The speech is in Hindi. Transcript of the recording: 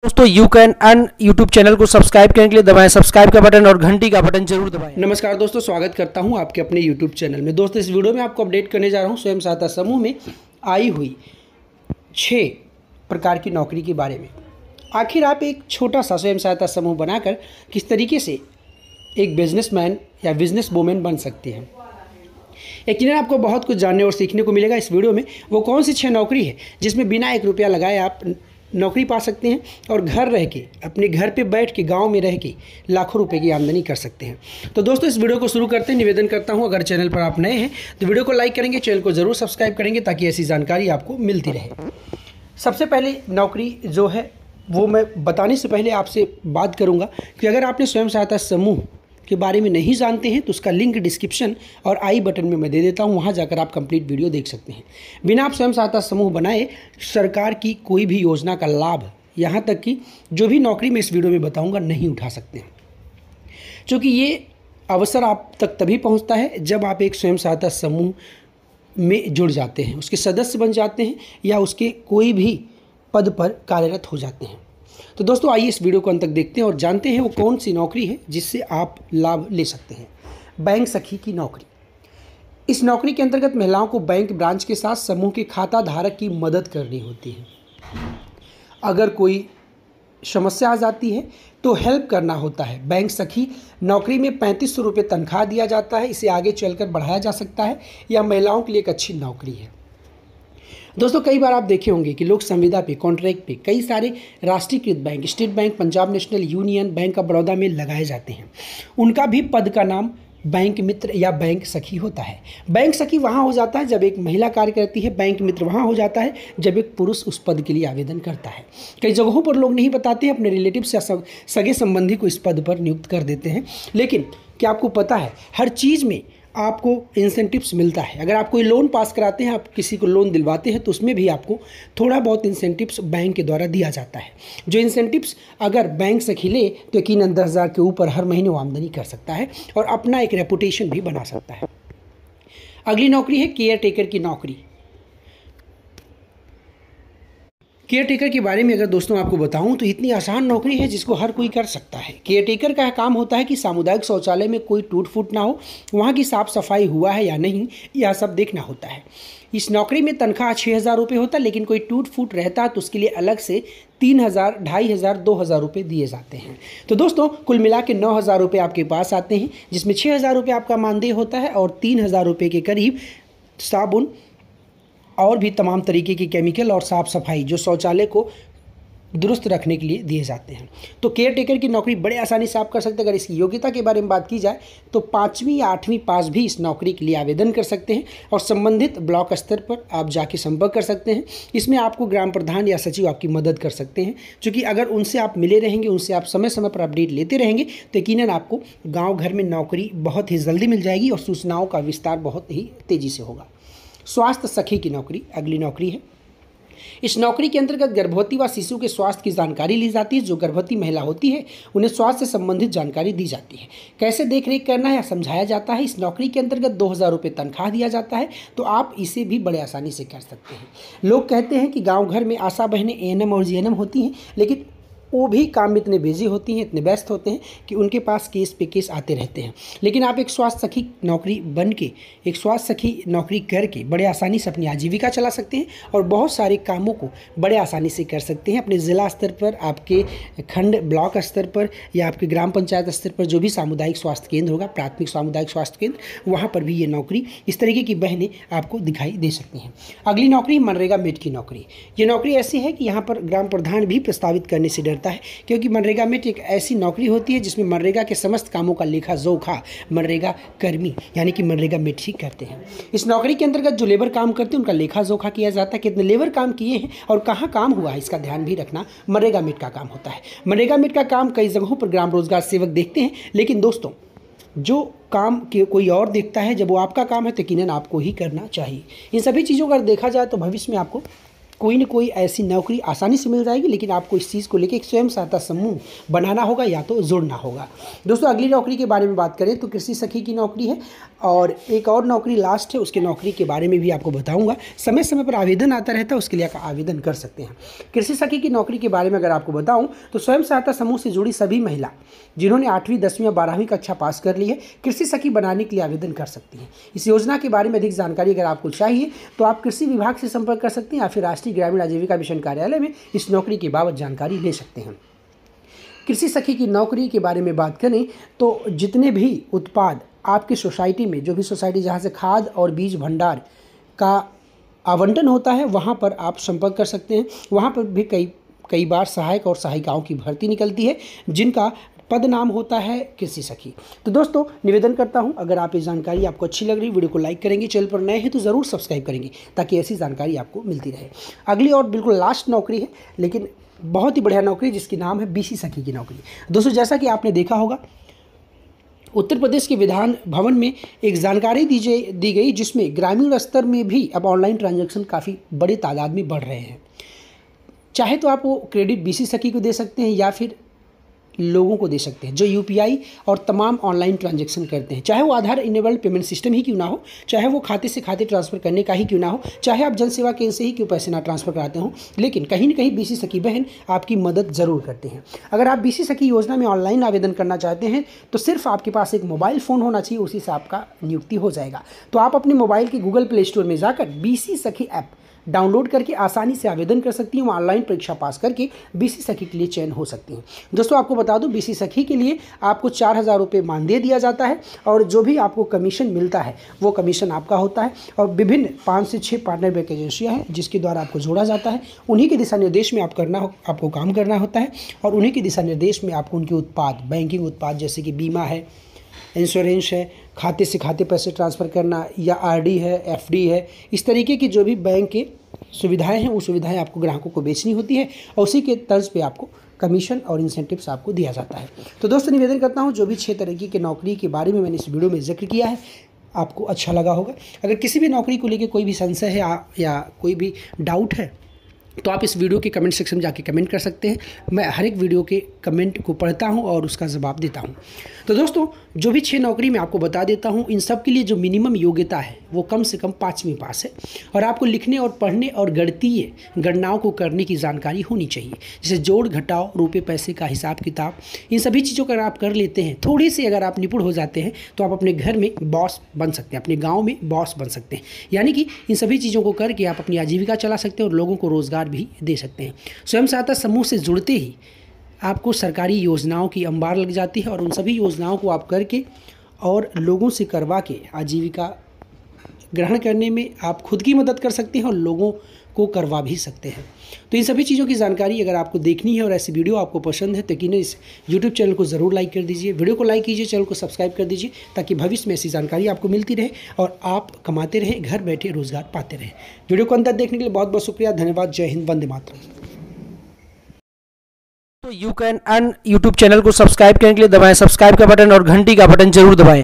दोस्तों you can earn YouTube channel को सब्सक्राइब करने के लिए दबाएं सब्सक्राइब का बटन और घंटी का बटन जरूर दबाएं। नमस्कार दोस्तों, स्वागत करता हूं आपके अपने यूट्यूब चैनल में। दोस्तों इस वीडियो में आपको अपडेट करने जा रहा हूं स्वयं सहायता समूह में आई हुई 6 प्रकार की नौकरी के बारे में। आखिर आप एक छोटा सा स्वयं सहायता समूह बनाकर किस तरीके से एक बिजनेसमैन या बिजनेस वूमेन बन सकते हैं। यकीनन आपको बहुत कुछ जानने और सीखने को मिलेगा इस वीडियो में। वो कौन सी 6 नौकरी है जिसमें बिना 1 रुपया लगाए आप नौकरी पा सकते हैं और घर रह के, अपने घर पे बैठ के, गांव में रह के लाखों रुपए की आमदनी कर सकते हैं। तो दोस्तों इस वीडियो को शुरू करते हैं। निवेदन करता हूं, अगर चैनल पर आप नए हैं तो वीडियो को लाइक करेंगे, चैनल को ज़रूर सब्सक्राइब करेंगे ताकि ऐसी जानकारी आपको मिलती रहे। सबसे पहले नौकरी जो है वो मैं बताने से पहले आपसे बात करूँगा कि अगर आपने स्वयं सहायता समूह के बारे में नहीं जानते हैं तो उसका लिंक डिस्क्रिप्शन और आई बटन में मैं दे देता हूं, वहां जाकर आप कंप्लीट वीडियो देख सकते हैं। बिना आप स्वयं सहायता समूह बनाए सरकार की कोई भी योजना का लाभ, यहां तक कि जो भी नौकरी मैं इस वीडियो में बताऊंगा, नहीं उठा सकते हैं। क्योंकि ये अवसर आप तक तभी पहुंचता है जब आप एक स्वयं सहायता समूह में जुड़ जाते हैं, उसके सदस्य बन जाते हैं या उसके कोई भी पद पर कार्यरत हो जाते हैं। तो दोस्तों आइए इस वीडियो को अंत तक देखते हैं और जानते हैं वो कौन सी नौकरी है जिससे आप लाभ ले सकते हैं। बैंक सखी की नौकरी। इस नौकरी के अंतर्गत महिलाओं को बैंक ब्रांच के साथ समूह के खाता धारक की मदद करनी होती है। अगर कोई समस्या आ जाती है तो हेल्प करना होता है। बैंक सखी नौकरी में 3500 रुपये तनख्वाह दिया जाता है। इसे आगे चलकर बढ़ाया जा सकता है। यह महिलाओं के लिए एक अच्छी नौकरी है। दोस्तों कई बार आप देखे होंगे कि लोग संविदा पे, कॉन्ट्रैक्ट पे कई सारे राष्ट्रीयकृत bank, state bank, Punjab national union, bank of Baroda में लगाए जाते हैं। उनका भी पद का नाम बैंक मित्र या बैंक सखी होता है। बैंक सखी वहाँ हो जाता है जब एक महिला कार्य करती है, बैंक मित्र वहाँ हो जाता है जब एक पुरुष उस पद के लिए आवेदन करता है। कई जगहों पर लोग नहीं बताते हैं, अपने रिलेटिव्स या सगे संबंधी को इस पद पर नियुक्त कर देते हैं। लेकिन क्या आपको पता है हर चीज़ में आपको इंसेंटिव्स मिलता है। अगर आप कोई लोन पास कराते हैं, आप किसी को लोन दिलवाते हैं तो उसमें भी आपको थोड़ा बहुत इंसेंटिव्स बैंक के द्वारा दिया जाता है। जो इंसेंटिव्स अगर बैंक से खिले तो यकीनन 10,000 के ऊपर हर महीने वो आमदनी कर सकता है और अपना एक रेपुटेशन भी बना सकता है। अगली नौकरी है केयर टेकर की नौकरी। केयर टेकर के बारे में अगर दोस्तों आपको बताऊं तो इतनी आसान नौकरी है जिसको हर कोई कर सकता है। केयर टेकर का काम होता है कि सामुदायिक शौचालय में कोई टूट फूट ना हो, वहाँ की साफ सफाई हुआ है या नहीं, यह सब देखना होता है। इस नौकरी में तनख्वाह 6,000 रुपये होता है, लेकिन कोई टूट फूट रहता है तो उसके लिए अलग से 3,000, 2,500, 2,000 रुपये दिए जाते हैं। तो दोस्तों कुल मिला के 9,000 रुपये आपके पास आते हैं, जिसमें 6,000 रुपये आपका मानदेय होता है और 3,000 रुपये के करीब साबुन और भी तमाम तरीके की केमिकल और साफ़ सफाई जो शौचालय को दुरुस्त रखने के लिए दिए जाते हैं। तो केयर टेकर की नौकरी बड़े आसानी से आप कर सकते हैं। अगर इसकी योग्यता के बारे में बात की जाए तो 5वीं या 8वीं पास भी इस नौकरी के लिए आवेदन कर सकते हैं और संबंधित ब्लॉक स्तर पर आप जाके संपर्क कर सकते हैं। इसमें आपको ग्राम प्रधान या सचिव आपकी मदद कर सकते हैं, क्योंकि अगर उनसे आप मिले रहेंगे, उनसे आप समय समय पर अपडेट लेते रहेंगे तो यकीनन आपको गाँव घर में नौकरी बहुत ही जल्दी मिल जाएगी और सूचनाओं का विस्तार बहुत ही तेज़ी से होगा। स्वास्थ्य सखी की नौकरी अगली नौकरी है। इस नौकरी के अंतर्गत गर्भवती व शिशु के स्वास्थ्य की जानकारी ली जाती है। जो गर्भवती महिला होती है उन्हें स्वास्थ्य से संबंधित जानकारी दी जाती है। कैसे देखरेख करना है समझाया जाता है। इस नौकरी के अंतर्गत 2,000 रुपये तनख्वाह दिया जाता है, तो आप इसे भी बड़े आसानी से कर सकते हैं। लोग कहते हैं कि गाँव घर में आशा बहनें ANM और GNM होती हैं, लेकिन वो भी काम में इतने बिजी होती हैं, इतने व्यस्त होते हैं कि उनके पास केस पे केस आते रहते हैं। लेकिन आप एक स्वास्थ्य सखी नौकरी बन के, एक स्वास्थ्य सखी नौकरी करके बड़े आसानी से अपनी आजीविका चला सकते हैं और बहुत सारे कामों को बड़े आसानी से कर सकते हैं। अपने ज़िला स्तर पर, आपके खंड ब्लॉक स्तर पर या आपके ग्राम पंचायत स्तर पर जो भी सामुदायिक स्वास्थ्य केंद्र होगा, प्राथमिक सामुदायिक स्वास्थ्य केंद्र, वहाँ पर भी ये नौकरी, इस तरीके की बहनें आपको दिखाई दे सकती हैं। अगली नौकरी मनरेगा मेट की नौकरी। ये नौकरी ऐसी है कि यहाँ पर ग्राम प्रधान भी प्रस्तावित करने से डरता है, क्योंकि मनरेगा मेट एक ऐसी नौकरी होती है जिसमें मनरेगा के समस्त कामों का लेखा जोखा मनरेगा कर्मी यानी कि मनरेगा मेट ही करते हैं। इस नौकरी के अंतर्गत जो लेबर काम करते हैं उनका लेखा जोखा किया जाता है, कितने लेबर काम किए हैं और कहाँ काम हुआ है, इसका ध्यान भी रखना मनरेगा मेट का काम होता है। मनरेगा मेट का काम कई जगहों पर ग्राम रोजगार सेवक देखते हैं, लेकिन दोस्तों जो काम कोई और देखता है, जब वो आपका काम है तो यकीनन आपको ही करना चाहिए। इन सभी चीज़ों का देखा जाए तो भविष्य में आपको कोई न कोई ऐसी नौकरी आसानी से मिल जाएगी, लेकिन आपको इस चीज़ को लेकर एक स्वयं सहायता समूह बनाना होगा या तो जुड़ना होगा। दोस्तों अगली नौकरी के बारे में बात करें तो कृषि सखी की नौकरी है, और एक और नौकरी लास्ट है, उसके नौकरी के बारे में भी आपको बताऊंगा। समय समय पर आवेदन आता रहता है, उसके लिए आप आवेदन कर सकते हैं। कृषि सखी की नौकरी के बारे में अगर आपको बताऊं तो स्वयं सहायता समूह से जुड़ी सभी महिला जिन्होंने 8वीं 10वीं या 12वीं कक्षा पास कर ली है, कृषि सखी बनाने के लिए आवेदन कर सकती हैं। इस योजना के बारे में अधिक जानकारी अगर आपको चाहिए तो आप कृषि विभाग से संपर्क कर सकते हैं या फिर राष्ट्रीय ग्रामीण आजीविका मिशन कार्यालय में इस नौकरी के बाबत जानकारी ले सकते हैं। कृषि सखी की नौकरी के बारे में बात करें तो जितने भी उत्पाद आपकी सोसाइटी में, जो भी सोसाइटी जहाँ से खाद और बीज भंडार का आवंटन होता है, वहाँ पर आप संपर्क कर सकते हैं। वहाँ पर भी कई बार सहायक और सहायिकाओं की भर्ती निकलती है, जिनका पद नाम होता है कृषि सखी। तो दोस्तों निवेदन करता हूं, अगर आप ये जानकारी आपको अच्छी लग रही, वीडियो को लाइक करेंगे, चैनल पर नए हैं तो ज़रूर सब्सक्राइब करेंगे ताकि ऐसी जानकारी आपको मिलती रहे। अगली और बिल्कुल लास्ट नौकरी है, लेकिन बहुत ही बढ़िया नौकरी, जिसकी नाम है बीसी सखी की नौकरी। दोस्तों जैसा कि आपने देखा होगा, उत्तर प्रदेश के विधान भवन में एक जानकारी दी गई, जिसमें ग्रामीण स्तर में भी अब ऑनलाइन ट्रांजैक्शन काफ़ी बड़ी तादाद में बढ़ रहे हैं। चाहे तो आप वो क्रेडिट बीसी सखी को दे सकते हैं या फिर लोगों को दे सकते हैं जो यूपीआई और तमाम ऑनलाइन ट्रांजैक्शन करते हैं, चाहे वो आधार इनेबल्ड पेमेंट सिस्टम ही क्यों ना हो, चाहे वो खाते से खाते ट्रांसफ़र करने का ही क्यों ना हो, चाहे आप जनसेवा केंद्र से ही क्यों पैसे ना ट्रांसफ़र कराते हो, लेकिन कहीं ना कहीं बीसी सखी बहन आपकी मदद ज़रूर करते हैं। अगर आप बीसी सखी योजना में ऑनलाइन आवेदन करना चाहते हैं तो सिर्फ आपके पास एक मोबाइल फ़ोन होना चाहिए, उसी से आपका नियुक्ति हो जाएगा। तो आप अपने मोबाइल के गूगल प्ले स्टोर में जाकर बीसी सखी ऐप डाउनलोड करके आसानी से आवेदन कर सकती हैं। ऑनलाइन परीक्षा पास करके बीसी सखी के लिए चयन हो सकती हैं। दोस्तों आपको बता दूं, बीसी सखी के लिए आपको 4000 रुपये मानदेय दिया जाता है, और जो भी आपको कमीशन मिलता है वो कमीशन आपका होता है। और विभिन्न 5 से 6 पार्टनर बैंक एजेंसियाँ हैं जिसके द्वारा आपको जोड़ा जाता है। उन्हीं के दिशा निर्देश में आपको काम करना होता है, और उन्हीं के दिशा निर्देश में आपको उनके उत्पाद, बैंकिंग उत्पाद जैसे कि बीमा है, इंश्योरेंस है, खाते से खाते पैसे ट्रांसफ़र करना, या आरडी है, एफडी है, इस तरीके की जो भी बैंक के सुविधाएं हैं वो सुविधाएं आपको ग्राहकों को बेचनी होती है, और उसी के तर्ज पे आपको कमीशन और इंसेंटिव्स आपको दिया जाता है। तो दोस्तों निवेदन करता हूं, जो भी 6 तरीके की नौकरी के बारे में मैंने इस वीडियो में जिक्र किया है आपको अच्छा लगा होगा। अगर किसी भी नौकरी को लेकर कोई भी संशय है या कोई भी डाउट है तो आप इस वीडियो के कमेंट सेक्शन में जाके कमेंट कर सकते हैं। मैं हर एक वीडियो के कमेंट को पढ़ता हूं और उसका जवाब देता हूं। तो दोस्तों जो भी 6 नौकरी मैं आपको बता देता हूं, इन सब के लिए जो मिनिमम योग्यता है वो कम से कम 5वीं पास है, और आपको लिखने और पढ़ने और गणितीय गणनाओं को करने की जानकारी होनी चाहिए, जैसे जोड़ घटाव, रुपये पैसे का हिसाब किताब, इन सभी चीज़ों का अगर आप कर लेते हैं, थोड़ी सी अगर आप निपुण हो जाते हैं तो आप अपने घर में बॉस बन सकते हैं, अपने गाँव में बॉस बन सकते हैं। यानी कि इन सभी चीज़ों को करके आप अपनी आजीविका चला सकते हैं और लोगों को रोज़गार भी दे सकते हैं। स्वयं सहायता समूह से जुड़ते ही आपको सरकारी योजनाओं की अंबार लग जाती है, और उन सभी योजनाओं को आप करके और लोगों से करवा के आजीविका ग्रहण करने में आप खुद की मदद कर सकते हैं और लोगों को करवा भी सकते हैं। तो इन सभी चीज़ों की जानकारी अगर आपको देखनी है और ऐसी वीडियो आपको पसंद है तो यकीनन इस यूट्यूब चैनल को ज़रूर लाइक कर दीजिए, वीडियो को लाइक कीजिए, चैनल को सब्सक्राइब कर दीजिए, ताकि भविष्य में ऐसी जानकारी आपको मिलती रहे और आप कमाते रहें, घर बैठे रोजगार पाते रहें। वीडियो को अंत तक देखने के लिए बहुत बहुत शुक्रिया, धन्यवाद। जय हिंद, वंदे मातरम। तो you can earn YouTube channel को सब्सक्राइब करने के लिए दबाएं सब्सक्राइब का बटन और घंटी का बटन जरूर दबाएं।